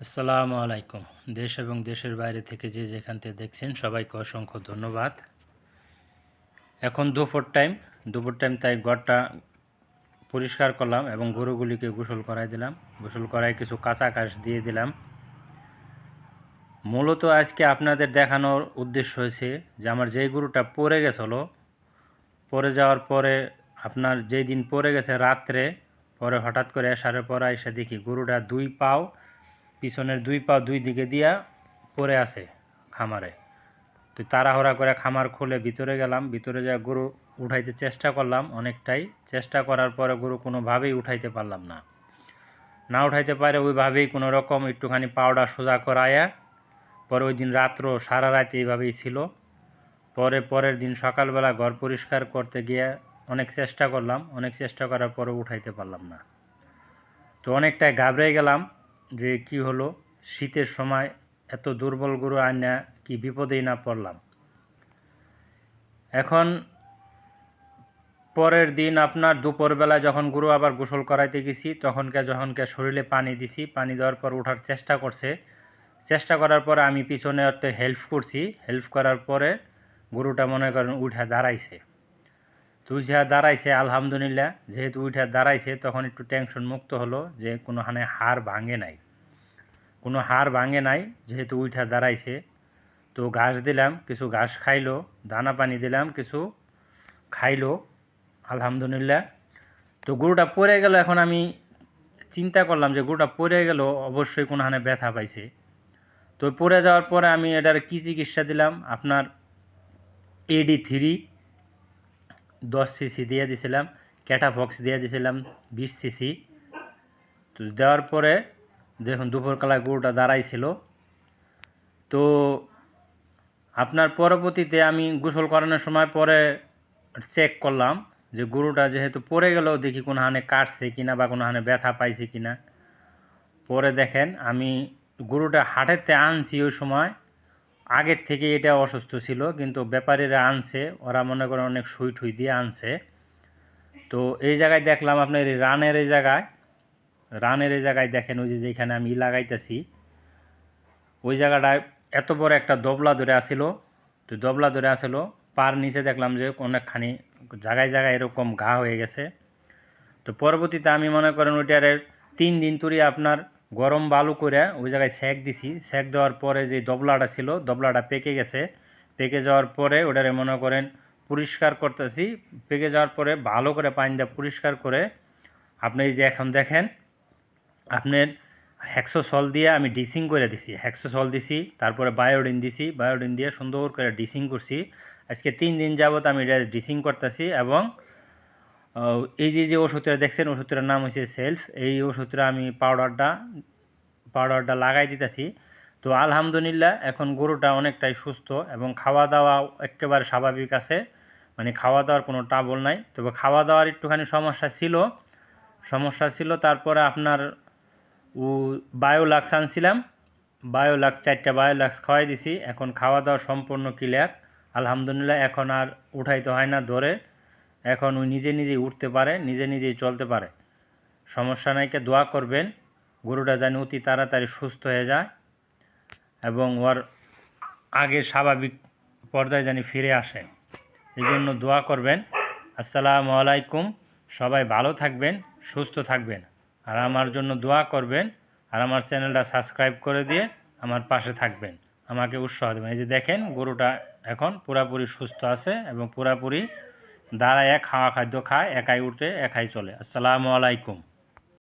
আসসালামু আলাইকুম। দেশ এবং দেশের বাইরে থেকে যে যেখান থেকে দেখছেন সবাইকে অসংখ্য ধন্যবাদ। এখন দুপুর টাইম তাই ঘরটা পরিষ্কার করলাম এবং গরুগুলিকে গোসল করাই দিলাম। গোসল করায় কিছু কাঁচা ঘাস দিয়ে দিলাম। মূলত আজকে আপনাদের দেখানোর উদ্দেশ্য হয়েছে যে আমার যেই গরুটা পড়ে গেছিলো, পড়ে যাওয়ার পরে আপনার যেই দিন পড়ে গেছে রাত্রে, পরে হঠাৎ করে এসারের পর এসে দেখি গরুটা পিছনের দুই পা দুই দিকে দিয়া পড়ে আছে খামারে। তো তাড়াহুড়া করে খামার খুলে ভিতরে গেলাম। ভিতরে যা গরু উঠাইতে চেষ্টা করলাম, অনেকটাই চেষ্টা করার পরে গরু কোনোভাবেই উঠাইতে পারলাম না উঠাইতে পারে ওইভাবেই কোনো রকম একটুখানি পাউডার সোজা করাইয়া পরে ওই দিন রাত্র সারা রাত এইভাবেই ছিল। পরের দিন সকালবেলা ঘর পরিষ্কার করতে গিয়ে অনেক চেষ্টা করলাম, অনেক চেষ্টা করার পরে উঠাইতে পারলাম না। তো অনেকটাই ঘাবড়ে গেলাম যে কি হলো, শীতের সময় এত দুর্বল গরু আইনা কি বিপদেই না পড়লাম। এখন পরের দিন আপনার দুপুরবেলায় যখন গরু আবার গোসল করাইতে গেছি যখনকে শরীরে পানি দিছি, পানি দেওয়ার পর ওঠার চেষ্টা করার পরে আমি পিছনে অর্থে হেল্প করার পরে গরুটা মনে করেন উঠে দাঁড়াইছে। তো উঠে দাঁড়াইছে আলহামদুলিল্লাহ। যেহেতু উঠে দাঁড়াইছে তখন একটু টেনশন মুক্ত হলো যে কোনো হাড় ভাঙে নাই, যেহেতু উঠে দাঁড়াইছে। তো ঘাস দিলাম, কিছু ঘাস খাইলো, দানা পানি দিলাম, কিছু খাইলো আলহামদুলিল্লাহ। তো গরুটা পড়ে গেল। এখন আমি চিন্তা করলাম যে গরুটা পড়ে গেল অবশ্যই কোনোখানে ব্যথা পাইছে। তো পড়ে যাওয়ার পরে আমি এটার কী চিকিৎসা দিলাম, আপনার AD3 10 সিসি দিয়ে দিছিলাম, ক্যাটাফক্স দিয়ে দিছিলাম 20 সিসি। তো দেওয়ার পরে দেখুন দুপুরবেলায় গরুটা দাঁড়াইছিল। তো আপনার পরবর্তীতে আমি গোসল করানোর সময় পরে চেক করলাম যে গরুটা যেহেতু পড়ে গেল দেখি কোনোখানে কাটছে কিনা বা কোনোখানে ব্যথা পাইছে কিনা। পরে দেখেন আমি গরুটা হাটেরতে আনছি, ওই সময় আগের থেকে এটা অসুস্থ ছিল, কিন্তু ব্যাপারীরা আনছে, ওরা মনে করেন অনেক সুই ঠুই দিয়ে আনছে। তো এই জায়গায় দেখলাম আপনার এই রানের এই জায়গায় দেখেন ওই যেখানে আমি লাগাইতেছি ওই জায়গাটায় এত বড় একটা দবলা ধরে আসিল। তো দবলা ধরে আসিল, পার নিচে দেখলাম যে অনেকখানি জায়গায় এরকম ঘা হয়ে গেছে। তো পরবর্তীতে আমি মনে করেন ওইটার 3 দিন ধরে আপনার গরম বালু করে ওই জায়গায় সেক দিছি। সেক দেওয়ার পরে যে দবলাটা ছিল, দবলাটা পেকে গেছে। পেকে যাওয়ার পরে ওটারে মনে করেন পরিষ্কার করতেছি। পেকে যাওয়ার পরে ভালো করে পানি দিয়ে পরিষ্কার করে আপনি এই যে এখন দেখেন আপনার হেক্সোসল দিয়ে আমি ডিসিং করে দিছি। হেক্সোসল দিছি, তারপরে বায়োডিন দিছি, বায়োডিন দিয়ে সুন্দর করে ডিসিং করছি। আজকে 3 দিন যাবত আমি এটা ডিসিং করতেছি। এবং এই যে ওষুধটা দেখছেন, ওষুধটার নাম হচ্ছে সেলফ। এই ওষুধটা আমি পাউডারটা লাগাই দিতেছি। তো আলহামদুলিল্লাহ এখন গরুটা অনেকটাই সুস্থ এবং খাওয়া দাওয়া একেবারে স্বাভাবিক আছে, মানে খাওয়া দাওয়ার কোনো ট্রাবল নাই। তবে খাওয়া দাওয়ার একটুখানি সমস্যা ছিল। তারপরে আপনার বায়োলাক্স আনছিলাম, 4টা বায়োলাক্স খাওয়াই দিছি। এখন খাওয়া দাওয়া সম্পূর্ণ ক্লিয়ার আলহামদুলিল্লাহ। এখন আর উঠাইতে হয় না ধরে, এখন ওই নিজেই উঠতে পারে, নিজেই চলতে পারে। সমস্যা নাইকে দোয়া করবেন গরুটা যেন অতি তাড়াতাড়ি সুস্থ হয়ে যায় এবং ওর আগের স্বাভাবিক পর্যায়ে যেন ফিরে আসে, এই জন্য দোয়া করবেন। আসসালামু আলাইকুম। সবাই ভালো থাকবেন, সুস্থ থাকবেন, আর আমার জন্য দোয়া করবেন, আর আমার চ্যানেলটা সাবস্ক্রাইব করে দিয়ে আমার পাশে থাকবেন, আমাকে উৎসাহ দেবেন। এই যে দেখেন গরুটা এখন পুরাপুরি সুস্থ আছে এবং পুরাপুরি দাঁড়ায় খাওয়া খাদ্য খায়, একাই উঠে একাই চলে। আসসালামু আলাইকুম।